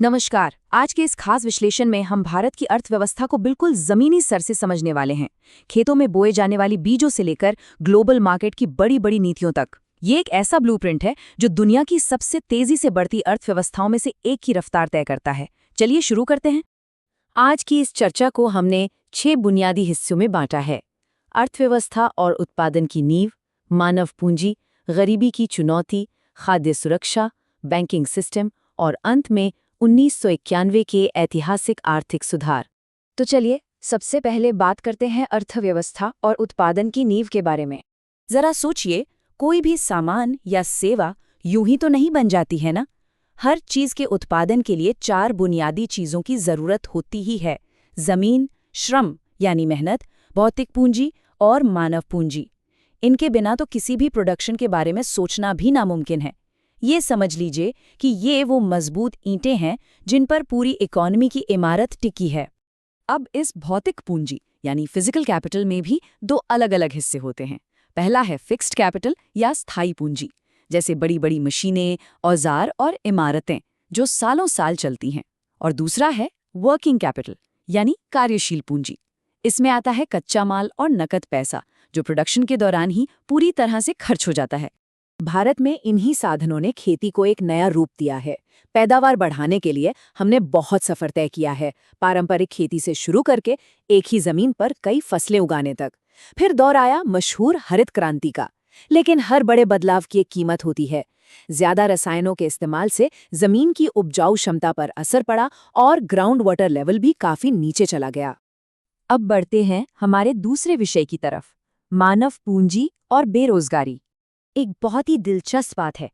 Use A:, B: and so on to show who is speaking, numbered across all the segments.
A: नमस्कार। आज के इस खास विश्लेषण में हम भारत की अर्थव्यवस्था को बिल्कुल जमीनी स्तर से समझने वाले हैं। खेतों में बोए जाने वाली बीजों से लेकर ग्लोबल मार्केट की बड़ी बड़ी नीतियों तक। ये एक ऐसा ब्लूप्रिंट है जो दुनिया की सबसे तेजी से बढ़ती अर्थव्यवस्थाओं में से एक की रफ्तार तय करता है। चलिए शुरू करते हैं। आज की इस चर्चा को हमने 6 बुनियादी हिस्सों में बांटा है। अर्थव्यवस्था और उत्पादन की नींव, मानव पूंजी, गरीबी की चुनौती, खाद्य सुरक्षा, बैंकिंग सिस्टम और अंत में 1991 के ऐतिहासिक आर्थिक सुधार। तो चलिए सबसे पहले बात करते हैं अर्थव्यवस्था और उत्पादन की नींव के बारे में। जरा सोचिए, कोई भी सामान या सेवा यूं ही तो नहीं बन जाती है ना। हर चीज के उत्पादन के लिए 4 बुनियादी चीजों की जरूरत होती ही है। जमीन, श्रम यानी मेहनत, भौतिक पूंजी और मानव पूंजी। इनके बिना तो किसी भी प्रोडक्शन के बारे में सोचना भी नामुमकिन है। ये समझ लीजिए कि ये वो मजबूत ईंटें हैं जिन पर पूरी इकोनॉमी की इमारत टिकी है। अब इस भौतिक पूंजी यानी फिजिकल कैपिटल में भी 2 अलग-अलग हिस्से होते हैं। पहला है फिक्स्ड कैपिटल या स्थायी पूंजी, जैसे बड़ी बड़ी मशीनें, औजार और इमारतें जो सालों साल चलती हैं। और दूसरा है वर्किंग कैपिटल यानी कार्यशील पूंजी। इसमें आता है कच्चा माल और नकद पैसा जो प्रोडक्शन के दौरान ही पूरी तरह से खर्च हो जाता है। भारत में इन्हीं साधनों ने खेती को एक नया रूप दिया है। पैदावार बढ़ाने के लिए हमने बहुत सफर तय किया है, पारंपरिक खेती से शुरू करके एक ही जमीन पर कई फसलें उगाने तक। फिर दौर आया मशहूर हरित क्रांति का। लेकिन हर बड़े बदलाव की एक कीमत होती है। ज्यादा रसायनों के इस्तेमाल से जमीन की उपजाऊ क्षमता पर असर पड़ा और ग्राउंड वाटर लेवल भी काफी नीचे चला गया। अब बढ़ते हैं हमारे दूसरे विषय की तरफ, मानव पूंजी और बेरोजगारी। एक बहुत ही दिलचस्प बात है।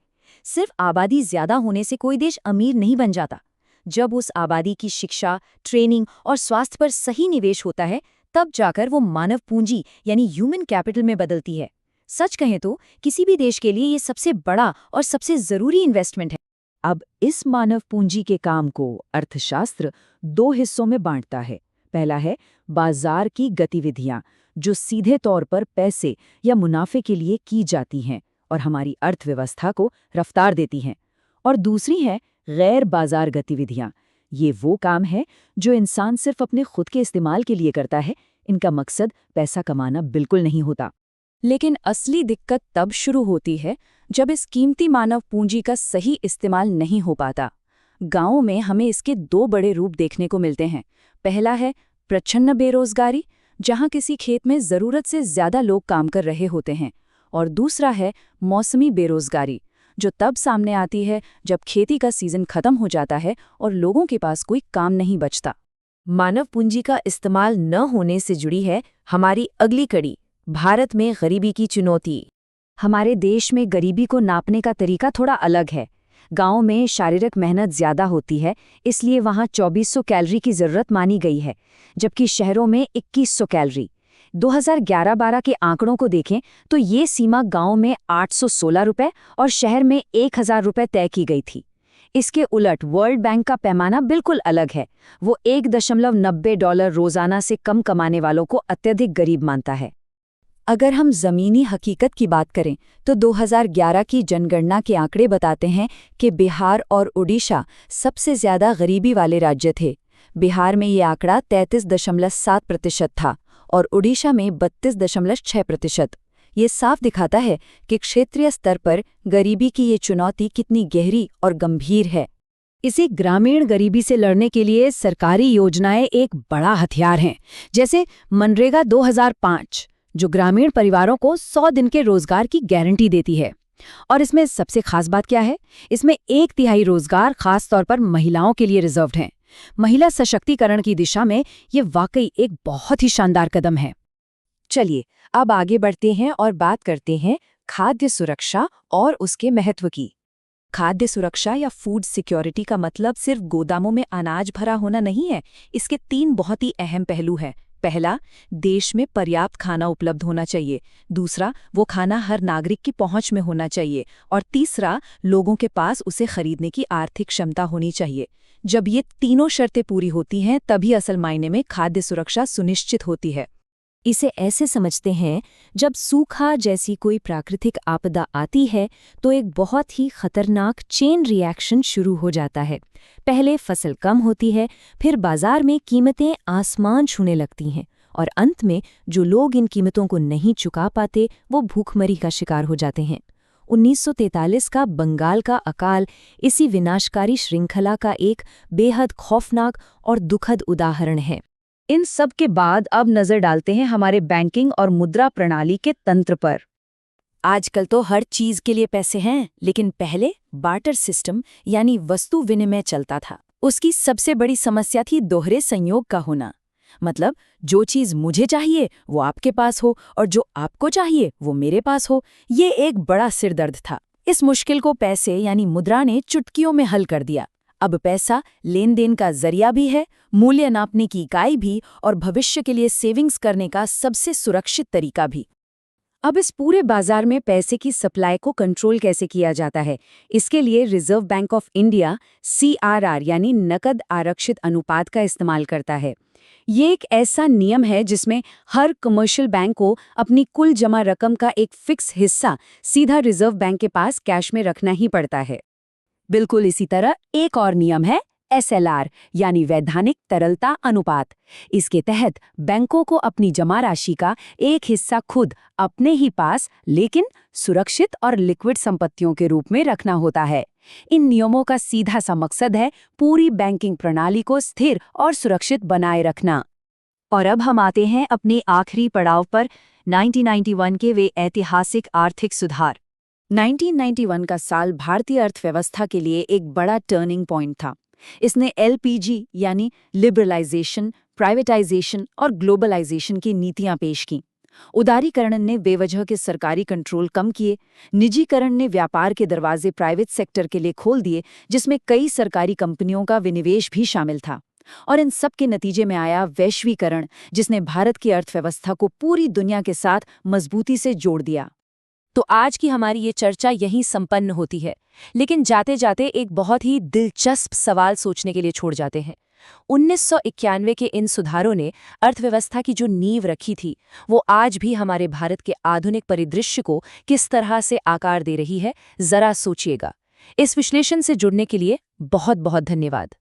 A: सिर्फ आबादी ज्यादा होने से कोई देश अमीर नहीं बन जाता। जब उस आबादी की शिक्षा, ट्रेनिंग और स्वास्थ्य पर सही निवेश होता है, तब जाकर वो मानव पूंजी यानी ह्यूमन कैपिटल में बदलती है। सच कहें तो किसी भी देश के लिए ये सबसे बड़ा और सबसे जरूरी इन्वेस्टमेंट है। अब इस मानव पूंजी के काम को अर्थशास्त्र 2 हिस्सों में बांटता है। पहला है बाजार की गतिविधियां, जो सीधे तौर पर पैसे या मुनाफे के लिए की जाती हैं और हमारी अर्थव्यवस्था को रफ्तार देती हैं। और दूसरी है गैर बाजार गतिविधियां। ये वो काम है जो इंसान सिर्फ अपने खुद के इस्तेमाल के लिए करता है। इनका मकसद पैसा कमाना बिल्कुल नहीं होता। लेकिन असली दिक्कत तब शुरू होती है जब इस कीमती मानव पूंजी का सही इस्तेमाल नहीं हो पाता। गांवों में हमें इसके 2 बड़े रूप देखने को मिलते हैं। पहला है प्रच्छन्न बेरोजगारी, जहां किसी खेत में जरूरत से ज्यादा लोग काम कर रहे होते हैं। और दूसरा है मौसमी बेरोजगारी, जो तब सामने आती है जब खेती का सीजन खत्म हो जाता है और लोगों के पास कोई काम नहीं बचता। मानव पूंजी का इस्तेमाल न होने से जुड़ी है हमारी अगली कड़ी, भारत में गरीबी की चुनौती। हमारे देश में गरीबी को नापने का तरीका थोड़ा अलग है। गांव में शारीरिक मेहनत ज्यादा होती है, इसलिए वहां 2400 कैलोरी की जरूरत मानी गई है, जबकि शहरों में 2100 कैलोरी। 2011-12 के आंकड़ों को देखें तो ये सीमा गांव में 816 रुपए और शहर में 1000 रुपए तय की गई थी। इसके उलट वर्ल्ड बैंक का पैमाना बिल्कुल अलग है। वो $1.90 रोजाना से कम कमाने वालों को अत्यधिक गरीब मानता है। अगर हम जमीनी हकीकत की बात करें तो 2011 की जनगणना के आंकड़े बताते हैं कि बिहार और ओडिशा सबसे ज्यादा गरीबी वाले राज्य थे। बिहार में ये आंकड़ा 33.7% था और ओडिशा में 32.6%। ये साफ दिखाता है कि क्षेत्रीय स्तर पर गरीबी की ये चुनौती कितनी गहरी और गंभीर है। इसी ग्रामीण गरीबी से लड़ने के लिए सरकारी योजनाएं एक बड़ा हथियार हैं, जैसे मनरेगा 2005, जो ग्रामीण परिवारों को 100 दिन के रोजगार की गारंटी देती है। और इसमें सबसे खास बात क्या है? इसमें 1/3 रोजगार खास तौर पर महिलाओं के लिए रिजर्व्ड हैं। महिला सशक्तिकरण की दिशा में ये वाकई एक बहुत ही शानदार कदम है। चलिए अब आगे बढ़ते हैं और बात करते हैं खाद्य सुरक्षा और उसके महत्व की। खाद्य सुरक्षा या फूड सिक्योरिटी का मतलब सिर्फ गोदामों में अनाज भरा होना नहीं है। इसके 3 बहुत ही अहम पहलू हैं। पहला, देश में पर्याप्त खाना उपलब्ध होना चाहिए। दूसरा, वो खाना हर नागरिक की पहुंच में होना चाहिए। और तीसरा, लोगों के पास उसे खरीदने की आर्थिक क्षमता होनी चाहिए। जब ये तीनों शर्तें पूरी होती हैं, तभी असल मायने में खाद्य सुरक्षा सुनिश्चित होती है। इसे ऐसे समझते हैं, जब सूखा जैसी कोई प्राकृतिक आपदा आती है तो एक बहुत ही खतरनाक चेन रिएक्शन शुरू हो जाता है। पहले फसल कम होती है, फिर बाजार में कीमतें आसमान छूने लगती हैं और अंत में जो लोग इन कीमतों को नहीं चुका पाते वो भूखमरी का शिकार हो जाते हैं। 1943 का बंगाल का अकाल इसी विनाशकारी श्रृंखला का एक बेहद खौफनाक और दुखद उदाहरण है। इन सब के बाद अब नजर डालते हैं हमारे बैंकिंग और मुद्रा प्रणाली के तंत्र पर। आजकल तो हर चीज के लिए पैसे हैं, लेकिन पहले बार्टर सिस्टम यानी वस्तु विनिमय चलता था। उसकी सबसे बड़ी समस्या थी दोहरे संयोग का होना। मतलब जो चीज मुझे चाहिए वो आपके पास हो और जो आपको चाहिए वो मेरे पास हो। ये एक बड़ा सिरदर्द था। इस मुश्किल को पैसे यानी मुद्रा ने चुटकियों में हल कर दिया। अब पैसा लेन देन का जरिया भी है, मूल्य नापने की इकाई भी और भविष्य के लिए सेविंग्स करने का सबसे सुरक्षित तरीका भी। अब इस पूरे बाजार में पैसे की सप्लाई को कंट्रोल कैसे किया जाता है, इसके लिए reserve bank of India CRR यानी नकद आरक्षित अनुपात का इस्तेमाल करता है। ये एक ऐसा नियम है जिसमें हर कमर्शियल बैंक को अपनी कुल जमा रकम का एक फिक्स हिस्सा सीधा रिजर्व बैंक के पास कैश में रखना ही पड़ता है। बिल्कुल इसी तरह एक और नियम है SLR यानी वैधानिक तरलता अनुपात। इसके तहत बैंकों को अपनी जमा राशि का एक हिस्सा खुद अपने ही पास लेकिन सुरक्षित और लिक्विड संपत्तियों के रूप में रखना होता है। इन नियमों का सीधा सा मकसद है पूरी बैंकिंग प्रणाली को स्थिर और सुरक्षित बनाए रखना। और अब हम आते हैं अपने आखिरी पड़ाव पर, 1991 के वे ऐतिहासिक आर्थिक सुधार। 1991 का साल भारतीय अर्थव्यवस्था के लिए एक बड़ा टर्निंग पॉइंट था। इसने LPG यानी लिबरलाइजेशन, प्राइवेटाइजेशन और ग्लोबलाइजेशन की नीतियां पेश की। उदारीकरण ने बेवजह के सरकारी कंट्रोल कम किए, निजीकरण ने व्यापार के दरवाजे प्राइवेट सेक्टर के लिए खोल दिए, जिसमें कई सरकारी कंपनियों का विनिवेश भी शामिल था। और इन सब के नतीजे में आया वैश्वीकरण, जिसने भारत की अर्थव्यवस्था को पूरी दुनिया के साथ मजबूती से जोड़ दिया। तो आज की हमारी ये चर्चा यहीं संपन्न होती है, लेकिन जाते जाते एक बहुत ही दिलचस्प सवाल सोचने के लिए छोड़ जाते हैं। 1991 के इन सुधारों ने अर्थव्यवस्था की जो नींव रखी थी, वो आज भी हमारे भारत के आधुनिक परिदृश्य को किस तरह से आकार दे रही है, जरा सोचिएगा। इस विश्लेषण से जुड़ने के लिए बहुत बहुत धन्यवाद।